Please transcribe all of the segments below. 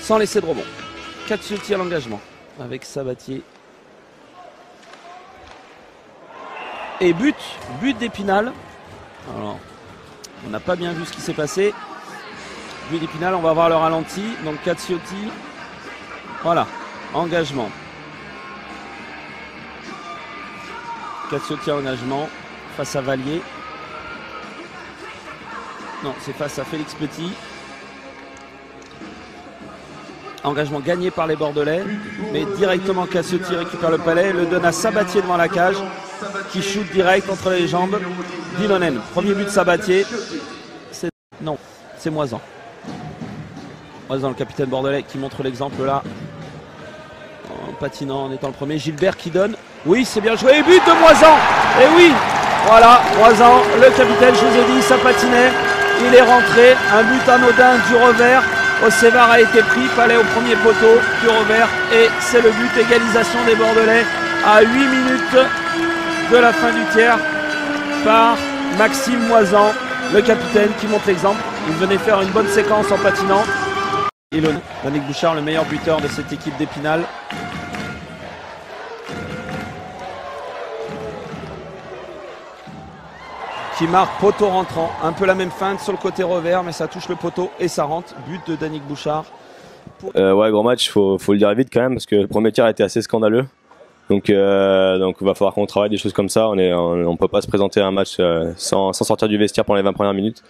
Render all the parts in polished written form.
sans laisser de rebond. Caziotti à l'engagement avec Sabatier. Et but d'Épinal. Alors, on n'a pas bien vu ce qui s'est passé. But d'Épinal, on va voir le ralenti. Donc Caziotti, voilà, engagement. Caziotti à engagement face à Vallier. Non, c'est face à Félix Petit. Engagement gagné par les Bordelais, mais directement Caziotti récupère le palais, le donne à Sabatier devant la cage, qui shoot direct entre les jambes d'Ilonen. Premier but de Sabatier. Non, c'est Moisan. Moisan, le capitaine bordelais, qui montre l'exemple là, en patinant, en étant le premier. Gilbert qui donne. Oui, c'est bien joué. Et but de Moisan. Et oui, voilà, Moisan, le capitaine, je vous ai dit, ça patinait. Il est rentré. Un but anodin du revers. Océvar a été pris, fallait au premier poteau du revers et c'est le but, égalisation des Bordelais à 8 minutes de la fin du tiers par Maxime Moisan, le capitaine qui montre l'exemple. Il venait faire une bonne séquence en patinant. Et Danick Bouchard, le meilleur buteur de cette équipe d'Épinal. Qui marque poteau rentrant, un peu la même feinte sur le côté revers, mais ça touche le poteau et ça rentre. But de Danick Bouchard. Ouais, gros match, faut le dire vite quand même, parce que le premier tir a été assez scandaleux. Donc il va falloir qu'on travaille des choses comme ça. On peut pas se présenter à un match sans sortir du vestiaire pendant les 20 premières minutes.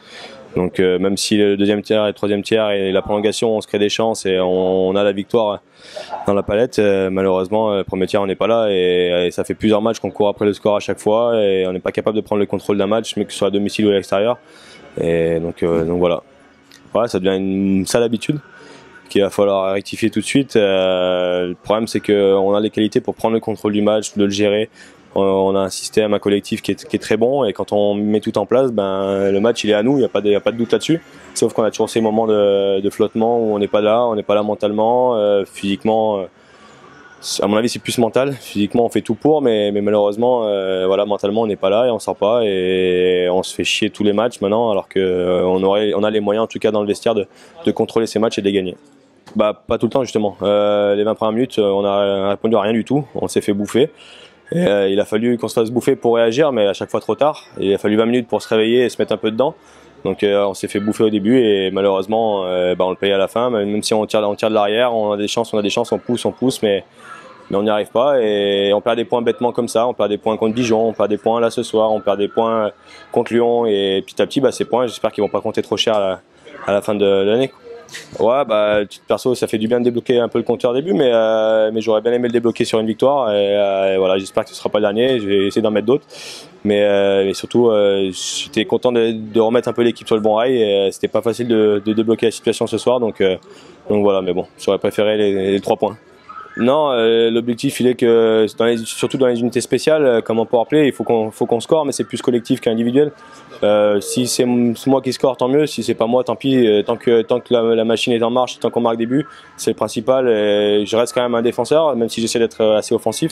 Donc même si le deuxième tiers et le troisième tiers et la prolongation, on se crée des chances et on a la victoire dans la palette, malheureusement le premier tiers on n'est pas là et ça fait plusieurs matchs qu'on court après le score à chaque fois et on n'est pas capable de prendre le contrôle d'un match, mais que ce soit à domicile ou à l'extérieur. Et donc voilà, ça devient une sale habitude qu'il va falloir rectifier tout de suite. Le problème c'est qu'on a les qualités pour prendre le contrôle du match, de le gérer. On a un système, un collectif qui est très bon et quand on met tout en place, le match il est à nous, il n'y a pas de doute là-dessus. Sauf qu'on a toujours ces moments de flottement où on n'est pas là mentalement, physiquement. À mon avis c'est plus mental, physiquement on fait tout pour, mais malheureusement mentalement on n'est pas là et on sort pas et on se fait chier tous les matchs maintenant alors qu'on a les moyens en tout cas dans le vestiaire de contrôler ces matchs et de les gagner. Pas tout le temps justement. Les 20 premières minutes on a répondu à rien du tout, on s'est fait bouffer. Et, il a fallu qu'on se fasse bouffer pour réagir, mais à chaque fois trop tard. Il a fallu 20 minutes pour se réveiller et se mettre un peu dedans. Donc on s'est fait bouffer au début et malheureusement on le paye à la fin. Même si on tire de l'arrière, on a des chances, on pousse, mais on n'y arrive pas et on perd des points bêtement comme ça. On perd des points contre Dijon, on perd des points là ce soir, on perd des points contre Lyon et petit à petit ces points, j'espère qu'ils vont pas compter trop cher à la fin de l'année. Ouais, perso, ça fait du bien de débloquer un peu le compteur au début, mais j'aurais bien aimé le débloquer sur une victoire. Et voilà, j'espère que ce sera pas le dernier. Je vais essayer d'en mettre d'autres, mais surtout, j'étais content de remettre un peu l'équipe sur le bon rail. Et c'était pas facile de débloquer la situation ce soir, donc voilà. Mais bon, j'aurais préféré les 3 points. Non, l'objectif il est que surtout dans les unités spéciales, comme en powerplay, il faut qu'on score, mais c'est plus collectif qu'individuel. Si c'est moi qui score, tant mieux. Si c'est pas moi, tant pis. Tant que la machine est en marche, tant qu'on marque des buts, c'est le principal. Et je reste quand même un défenseur, même si j'essaie d'être assez offensif.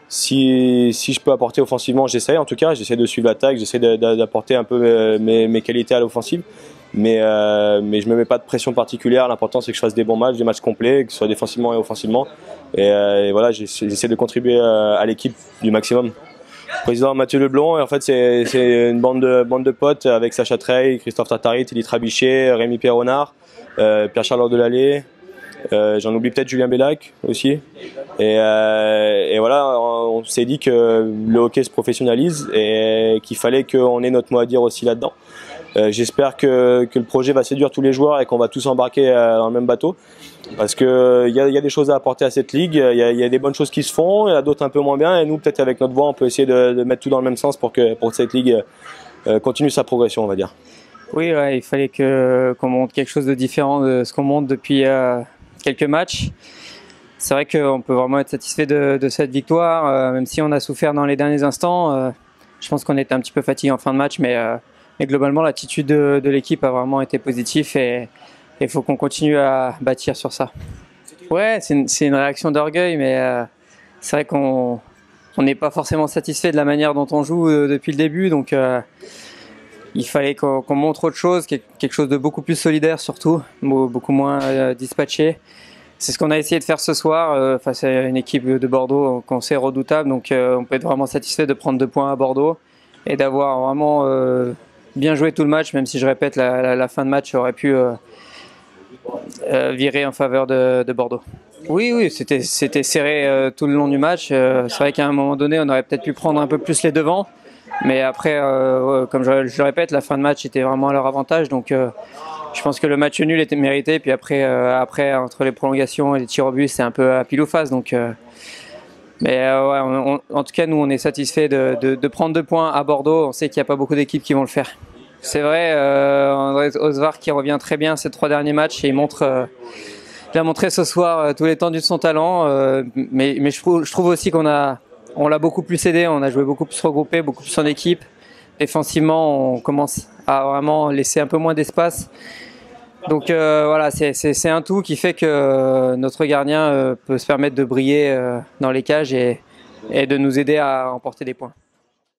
Si je peux apporter offensivement, j'essaie. En tout cas, j'essaie de suivre l'attaque, j'essaie d'apporter un peu mes qualités à l'offensive. Mais je me mets pas de pression particulière. L'important c'est que je fasse des bons matchs, des matchs complets, que ce soit défensivement et offensivement. Et voilà, j'essaie de contribuer à l'équipe du maximum. Président Mathieu Leblond, et en fait c'est une bande de potes avec Sacha Trey, Christophe Tartarit, Élie Trabichet, Rémi Perronard, Pierre-Charles Delallé, j'en oublie peut-être Julien Bellac aussi. Et voilà, on s'est dit que le hockey se professionnalise et qu'il fallait qu'on ait notre mot à dire aussi là-dedans. J'espère que le projet va séduire tous les joueurs et qu'on va tous embarquer dans le même bateau. Parce que il y a des choses à apporter à cette ligue, il y a des bonnes choses qui se font, il y en a d'autres un peu moins bien. Et nous, peut-être avec notre voix, on peut essayer de mettre tout dans le même sens pour que cette ligue continue sa progression, on va dire. Oui, ouais, il fallait qu'on montre quelque chose de différent de ce qu'on montre depuis quelques matchs. C'est vrai qu'on peut vraiment être satisfait de cette victoire, même si on a souffert dans les derniers instants. Je pense qu'on était un petit peu fatigué en fin de match, mais globalement, l'attitude de l'équipe a vraiment été positive et il faut qu'on continue à bâtir sur ça. Ouais, c'est une réaction d'orgueil, mais c'est vrai qu'on n'est pas forcément satisfait de la manière dont on joue depuis le début. Donc il fallait qu'on montre autre chose, quelque chose de beaucoup plus solidaire surtout, beaucoup moins dispatché. C'est ce qu'on a essayé de faire ce soir face à une équipe de Bordeaux qu'on sait redoutable. Donc on peut être vraiment satisfait de prendre 2 points à Bordeaux et d'avoir vraiment bien joué tout le match, même si je répète, la fin de match aurait pu virer en faveur de Bordeaux. Oui, c'était serré tout le long du match. C'est vrai qu'à un moment donné, on aurait peut-être pu prendre un peu plus les devants. Mais après, comme je le répète, la fin de match était vraiment à leur avantage. Donc je pense que le match nul était mérité. Puis après, entre les prolongations et les tirs au but, c'est un peu à pile ou face. Donc, ouais, en tout cas, nous, on est satisfait de prendre 2 points à Bordeaux. On sait qu'il n'y a pas beaucoup d'équipes qui vont le faire. C'est vrai, André Osvar qui revient très bien ces 3 derniers matchs et il a montré ce soir tous les tendus de son talent. Mais je trouve aussi on l'a beaucoup plus aidé, on a joué beaucoup plus regroupé, beaucoup plus en équipe. Défensivement, on commence à vraiment laisser un peu moins d'espace. Donc voilà, c'est un tout qui fait que notre gardien peut se permettre de briller dans les cages et de nous aider à remporter des points.